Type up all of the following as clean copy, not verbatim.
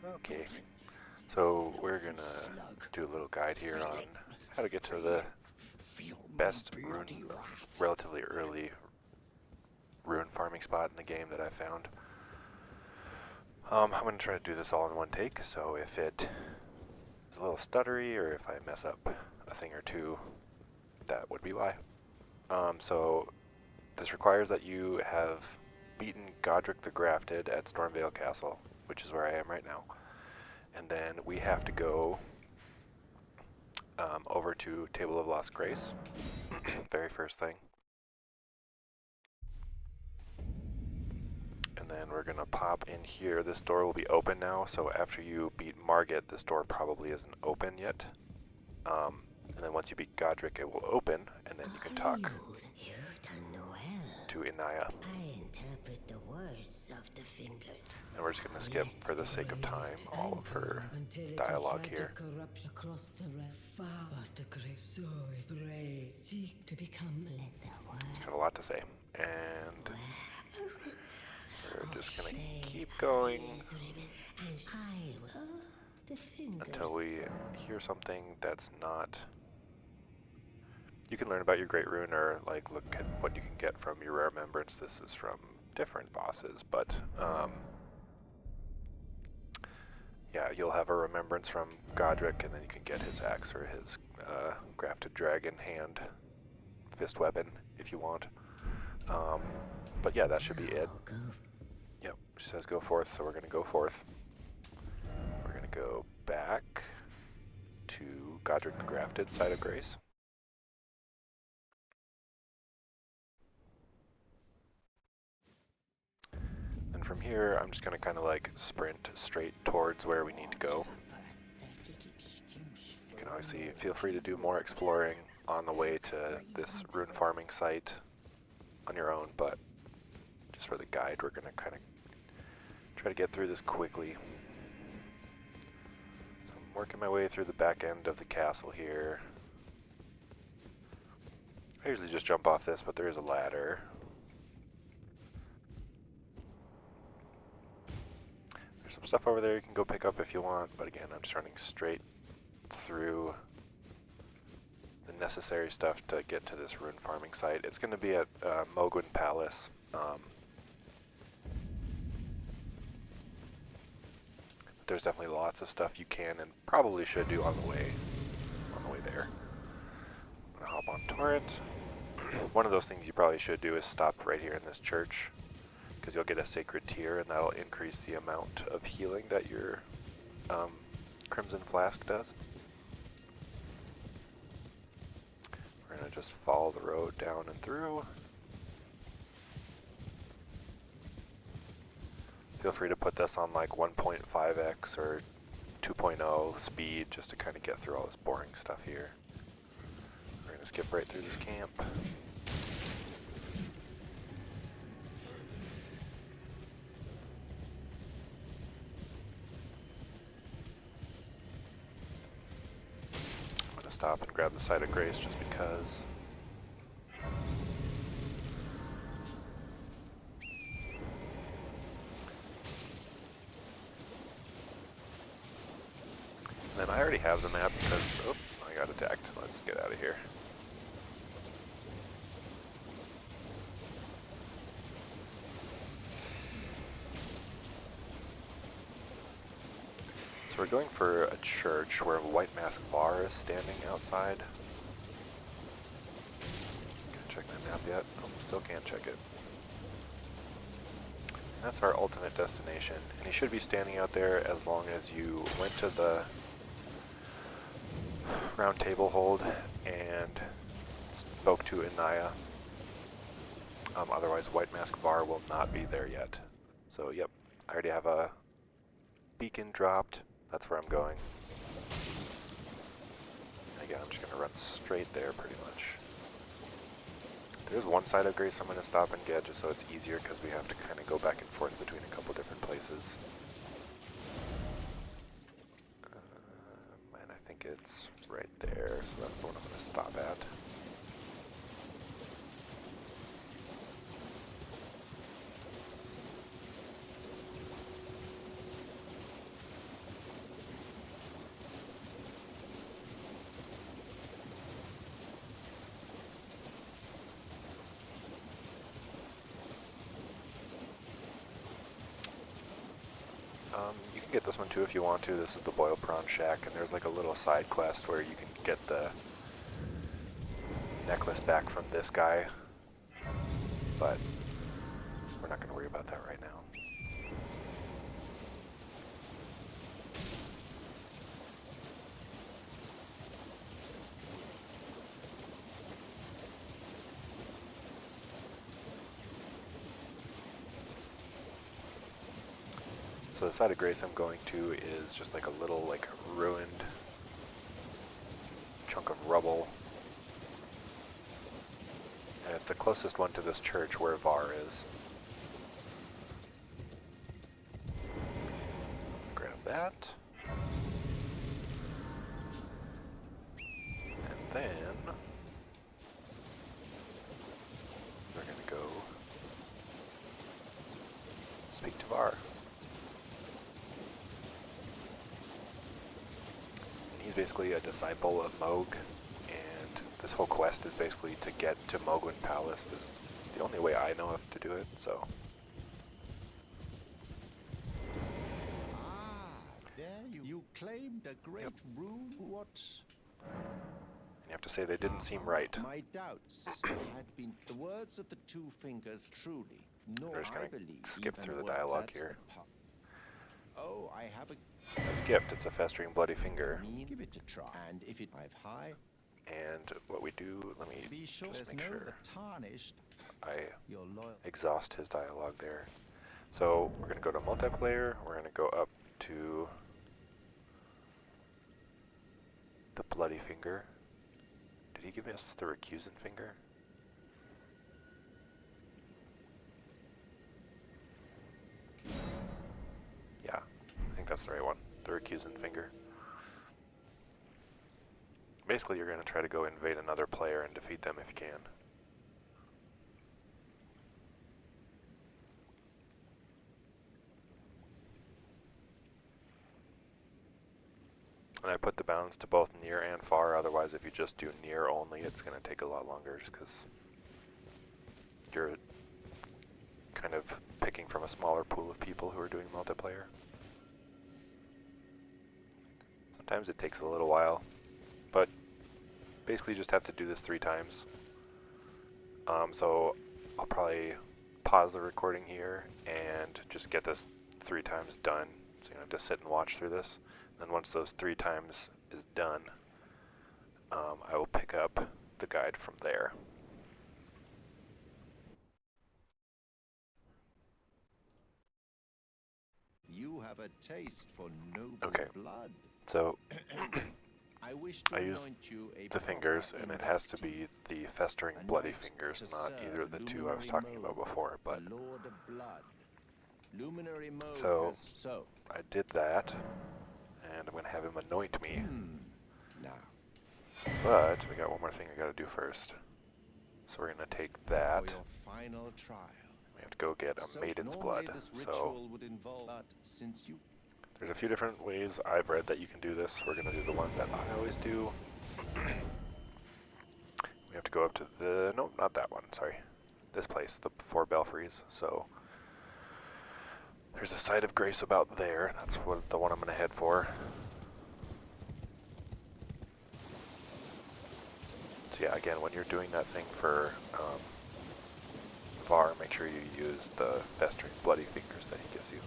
Okay, so we're gonna do a little guide here on how to get to the best rune, relatively early rune farming spot in the game that I found. I'm gonna try to do this all in one take, so if it is a little stuttery or if I mess up a thing or two, that would be why. So this requires that you have beaten Godric the Grafted at Stormvale Castle, which is where I am right now. And then we have to go over to Table of Lost Grace, very first thing. And then we're going to pop in here. This door will be open now, so after you beat Margit, this door probably isn't open yet. And then once you beat Godric, it will open, and then you can talk to Inaya. I interpret the words of the finger. And we're just going to skip, for the sake of time, all of her dialogue here. Across the but the great seek to become It's got a lot to say. And we're just going to keep going until we hear something that's not... You can learn about your Great Rune or like look at what you can get from your Rare Remembrance. This is from different bosses, but yeah, you'll have a remembrance from Godric, and then you can get his axe or his grafted dragon hand fist weapon if you want. But yeah, that should be it. Yep, she says go forth, so we're going to go forth. We're going to go back to Godric the Grafted, Side of Grace. And from here, I'm just going to kind of like sprint straight towards where we need to go. You can obviously feel free to do more exploring on the way to this rune farming site on your own, but just for the guide, we're going to kind of try to get through this quickly. So I'm working my way through the back end of the castle here. I usually just jump off this, but there is a ladder. There's some stuff over there you can go pick up if you want, but again, I'm just running straight through the necessary stuff to get to this rune farming site. It's going to be at Mohgwyn Palace. There's definitely lots of stuff you can and probably should do on the way there. I'm gonna hop on Torrent. One of those things you probably should do is stop right here in this church, because you'll get a sacred tear, and that'll increase the amount of healing that your Crimson Flask does. We're gonna just follow the road down and through. Feel free to put this on like 1.5x or 2.0 speed just to kind of get through all this boring stuff here. We're going to skip right through this camp. I'm going to stop and grab the Side of Grace just because. And then I already have the map because, oh, I got attacked. Let's get out of here. So we're going for a church where a White Mask bar is standing outside. Can't check my map yet. Oh, still can't check it. That's our ultimate destination, and he should be standing out there as long as you went to the round table hold and spoke to Inaya. Otherwise, White Mask Bar will not be there yet. So, yep, I already have a beacon dropped. That's where I'm going. And again, I'm just going to run straight there pretty much. There's one Side of Grace I'm going to stop and get just so it's easier because we have to kind of go back and forth between a couple different places. And I think it's right there, so that's the one I'm going to stop at. can get this one too if you want to. This is the Boil Prawn Shack, and there's like a little side quest where you can get the necklace back from this guy, but we're not going to worry about that right now. So the side of Grace I'm going to is just like a little like ruined chunk of rubble. And it's the closest one to this church where Var is. Grab that. And then we're going to go speak to Var. He's basically a disciple of Mohg, and this whole quest is basically to get to Mohgwyn Palace. This is the only way I know of to do it, so. There you claimed a great rune. What? And you have to say they didn't seem right. My doubts had been the words of the two fingers truly. Nor We're just I gonna believe skip even through the words. dialogue That's here. Oh, I have a As a gift, it's a festering bloody finger. give it a try. And if it I've high, And what we do, let me be sure just there's make no sure tarnished. I Your loyal. exhaust his dialogue there. So we're going to go to multiplayer, we're going to go up to the bloody finger. Did he give us the recusant finger? Yeah, I think that's the right one, the recusant finger. Basically, you're going to try to go invade another player and defeat them if you can. And I put the balance to both near and far, otherwise if you just do near only, it's going to take a lot longer just because you're kind of picking from a smaller pool of people who are doing multiplayer. Sometimes it takes a little while, but basically you just have to do this 3 times. So I'll probably pause the recording here and just get this 3 times done. So you don't have to sit and watch through this. And once those 3 times is done, I will pick up the guide from there. You have a taste for noble Okay. blood. So I wish to I use anoint you a the fingers, proper and it has to inductee. be the festering bloody Anoint fingers, to not serve either of the 2 I was luminary talking about Mohg, before. But the Lord of Blood. Luminary Mohg So- has so. I did that, and I'm going to have him anoint me. Now, But we got one more thing I got to do first. So we're going to take that. for your final trial. We have to go get a So maiden's normally blood. this So ritual would involve, but since you there's a few different ways I've read that you can do this. We're going to do the one that I always do. We have to go up to the, no, not that one, sorry. This place, the 4 belfries. So there's a site of grace about there. That's what the one I'm going to head for. So yeah, again, when you're doing that thing for Var, make sure you use the festering bloody fingers that he gives you.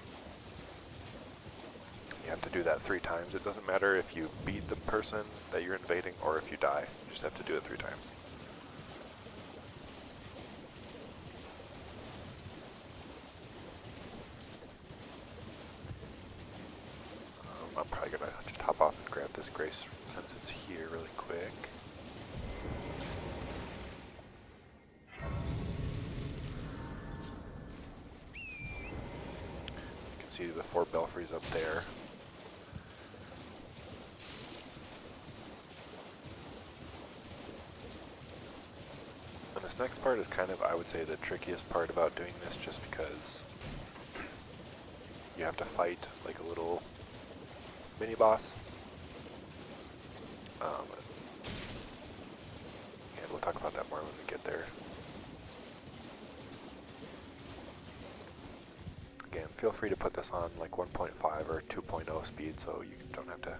You have to do that 3 times. It doesn't matter if you beat the person that you're invading or if you die. You just have to do it 3 times. I'm probably going to just hop off and grab this grace since it's here really quick. You can see the 4 belfries up there. And this next part is kind of, I would say, the trickiest part about doing this, just because you have to fight like a little mini boss. And we'll talk about that more when we get there. Again, feel free to put this on like 1.5 or 2.0 speed so you don't have to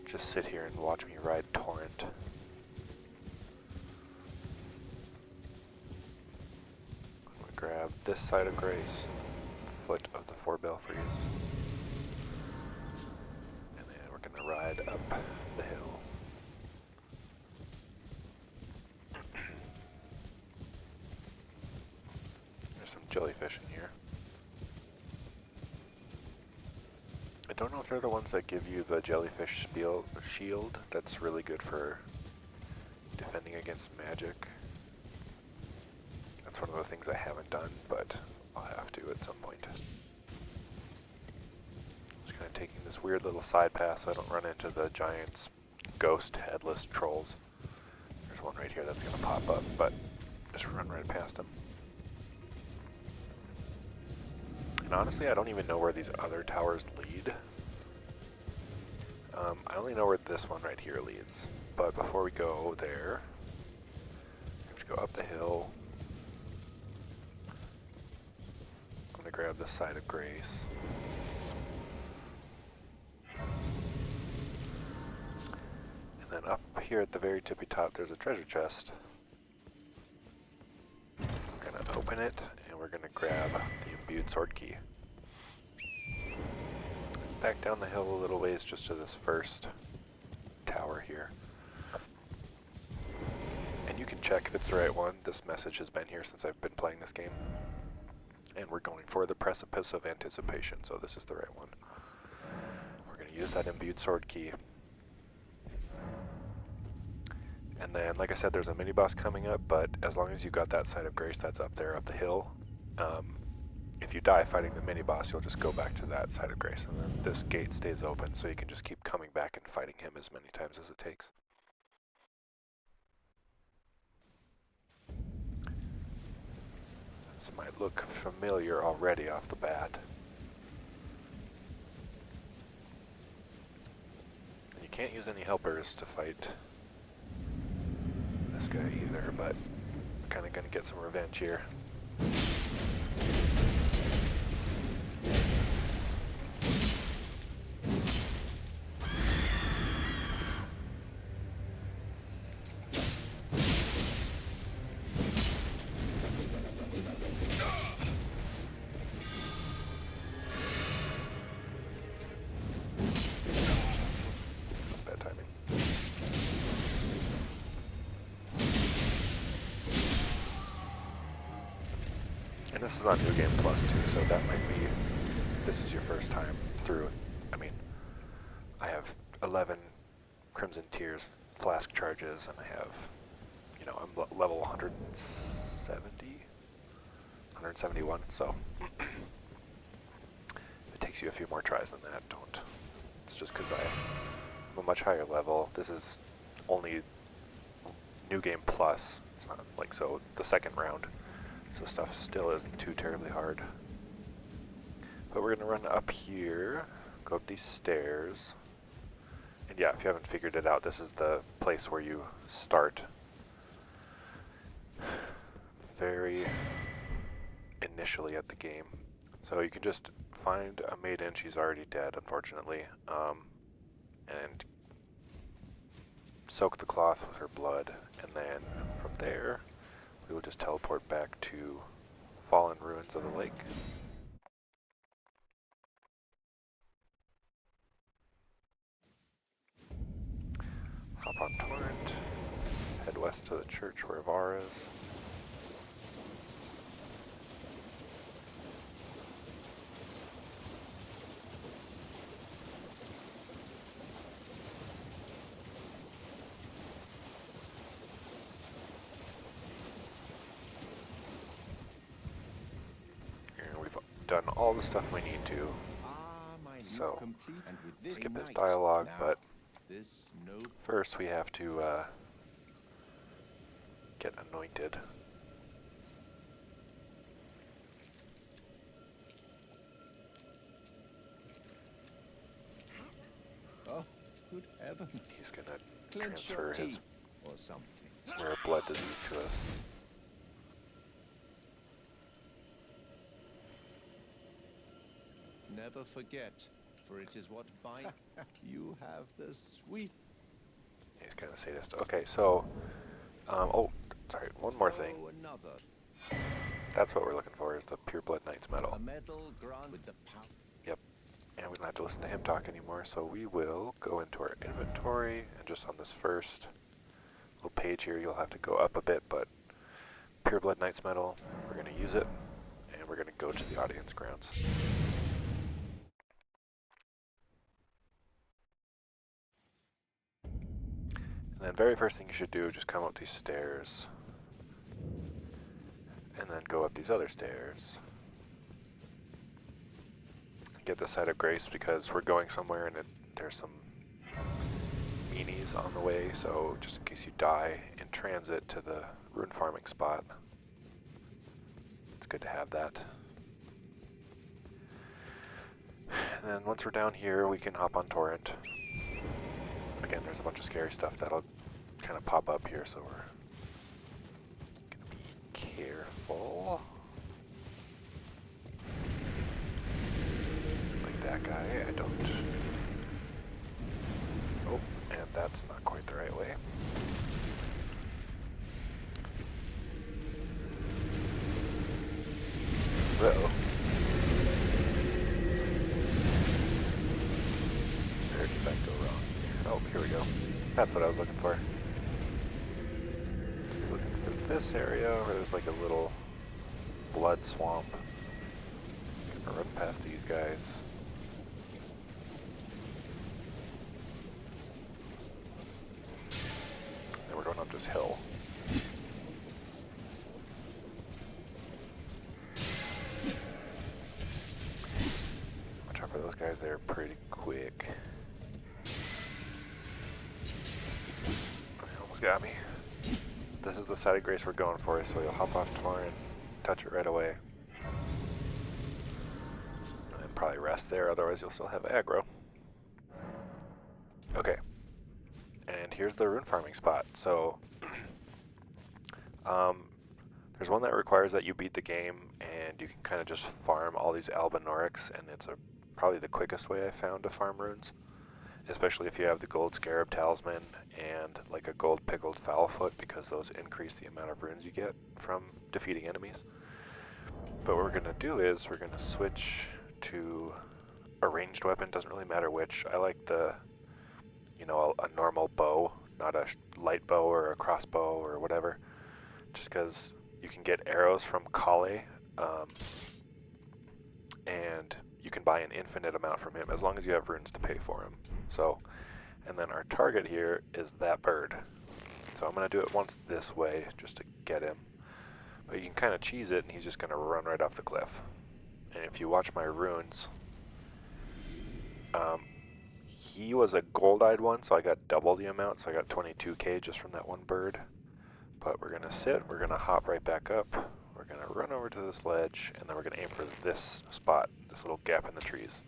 just sit here and watch me ride Torrent. I'm gonna grab this side of Grace, foot of the Four Belfries, and then we're gonna ride up the hill. There's some jellyfish in here. I don't know if they're the ones that give you the jellyfish shield. That's really good for defending against magic. That's one of the things I haven't done, but I'll have to at some point. Just kind of taking this weird little side path so I don't run into the giant ghost headless trolls. There's one right here that's going to pop up, but just run right past them. And honestly, I don't even know where these other towers lead. I only know where this one right here leads. But before we go there, we have to go up the hill. I'm going to grab this side of Grace. And then up here at the very tippy top, there's a treasure chest. We're going to open it, and we're going to grab the imbued sword key. Back down the hill a little ways just to this first tower here. And you can check if it's the right one. This message has been here since I've been playing this game. And we're going for the Precipice of Anticipation, so this is the right one. We're going to use that imbued sword key. And then, like I said, there's a mini-boss coming up, but as long as you got that side of Grace that's up there, up the hill, if you die fighting the mini-boss, you'll just go back to that side of Grace, and then this gate stays open, so you can just keep coming back and fighting him as many times as it takes. This might look familiar already off the bat. And you can't use any helpers to fight this guy either, but I'm kind of going to get some revenge here. And this is on New Game Plus too, so that might be, this is your first time through. I mean, I have 11 Crimson Tears flask charges, and I have, you know, I'm level 171, so if it takes you a few more tries than that, don't. It's just because I'm a much higher level. This is only New Game Plus. It's not like, so the second round. So stuff still isn't too terribly hard. But we're going to run up here, go up these stairs. And yeah, if you haven't figured it out, this is the place where you start. Very initially at the game. So you can just find a maiden, she's already dead, unfortunately, and soak the cloth with her blood. And then from there, we will just teleport back to fallen ruins of the lake. Hop on Torrent, head west to the church where Var is. Done all the stuff we need to, so skip this dialogue, but first we have to get anointed. Oh, good heavens. He's gonna transfer his or something. rare blood disease to us. never forget, for it is what binds. You have the sweet. He's kind of sadist. Okay, so, oh, sorry, one more thing. Oh, another. That's what we're looking for, is the Pure Blood Knight's medal. A medal granted with the power. Yep, and we don't have to listen to him talk anymore, so we will go into our inventory, and just on this first little page here, you'll have to go up a bit, but Pure Blood Knight's medal, we're going to use it, and we're going to go to the audience grounds. And then very first thing you should do, just come up these stairs, and then go up these other stairs. Get the Site of Grace because we're going somewhere and there's some meanies on the way, so just in case you die in transit to the rune farming spot, it's good to have that. And then once we're down here, we can hop on Torrent. Again, there's a bunch of scary stuff that'll kind of pop up here, so we're gonna be careful. Like that guy, I don't. Oh, and that's not quite the right way. Uh-oh. Where did that go wrong? Oh, here we go. That's what I was looking for. Looking for this area where there's like a little blood swamp. Gonna run past these guys. Then we're going up this hill. Watch out for those guys, they're pretty quick. Got me. This is the Site of Grace we're going for, so you'll hop off Torrent, touch it right away. And then probably rest there, otherwise you'll still have aggro. Okay. And here's the rune farming spot. So, there's one that requires that you beat the game, and you can kind of just farm all these Albinorics, and it's probably the quickest way I found to farm runes. Especially if you have the gold scarab talisman and like a gold pickled foulfoot, because those increase the amount of runes you get from defeating enemies. But what we're going to do is we're going to switch to a ranged weapon, doesn't really matter which. I like the, you know, a normal bow, not a light bow or a crossbow or whatever, just because you can get arrows from Kale, and you can buy an infinite amount from him as long as you have runes to pay for him. So, and then our target here is that bird. So I'm going to do it once this way just to get him. But you can kind of cheese it and he's just going to run right off the cliff. And if you watch my runes, he was a gold-eyed one, so I got double the amount, so I got 22k just from that one bird. But we're going to sit, we're going to hop right back up, we're going to run over to this ledge, and then we're going to aim for this spot, this little gap in the trees.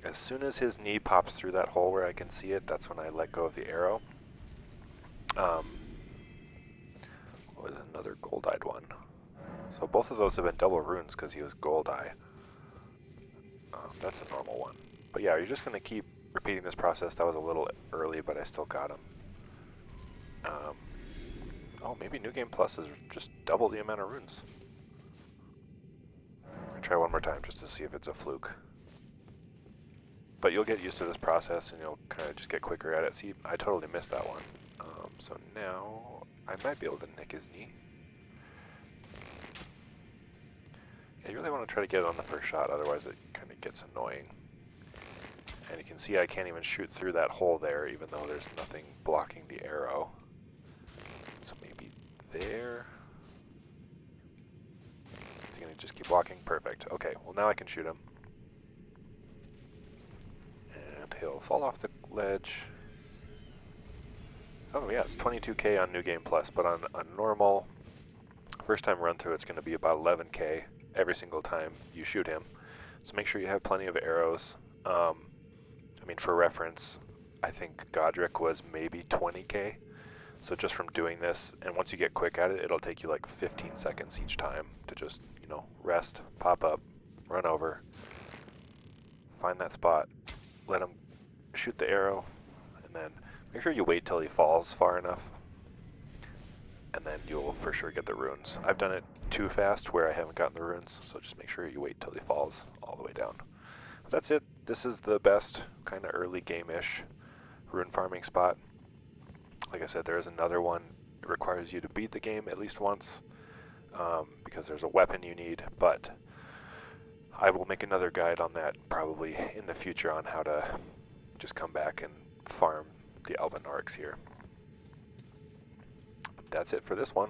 As soon as his knee pops through that hole where I can see it, that's when I let go of the arrow. What was another gold-eyed one? So both of those have been double runes because he was gold-eye. That's a normal one. But yeah, you're just going to keep repeating this process. That was a little early, but I still got him. Oh, maybe New Game Plus is just double the amount of runes. I'll try one more time just to see if it's a fluke. But you'll get used to this process and you'll kind of just get quicker at it. See, I totally missed that one. So now I might be able to nick his knee. Yeah, you really want to try to get it on the first shot, otherwise it kind of gets annoying. And you can see I can't even shoot through that hole there, even though there's nothing blocking the arrow. So maybe there. Is he going to just keep walking? Perfect. Okay, well now I can shoot him. And he'll fall off the ledge. Oh yeah, it's 22k on New Game Plus, but on a normal first time run through it's going to be about 11k every single time you shoot him. So make sure you have plenty of arrows. I mean, for reference, I think Godric was maybe 20k. So just from doing this, and once you get quick at it, it'll take you like 15 seconds each time to just, you know, rest, pop up, run over, find that spot, let him shoot the arrow, and then make sure you wait till he falls far enough, and then you'll for sure get the runes. I've done it too fast where I haven't gotten the runes, so just make sure you wait till he falls all the way down. But that's it. This is the best kind of early game-ish rune farming spot. Like I said, there is another one. It requires you to beat the game at least once, because there's a weapon you need, but I will make another guide on that probably in the future on how to just come back and farm the Elven Orcs here. That's it for this one.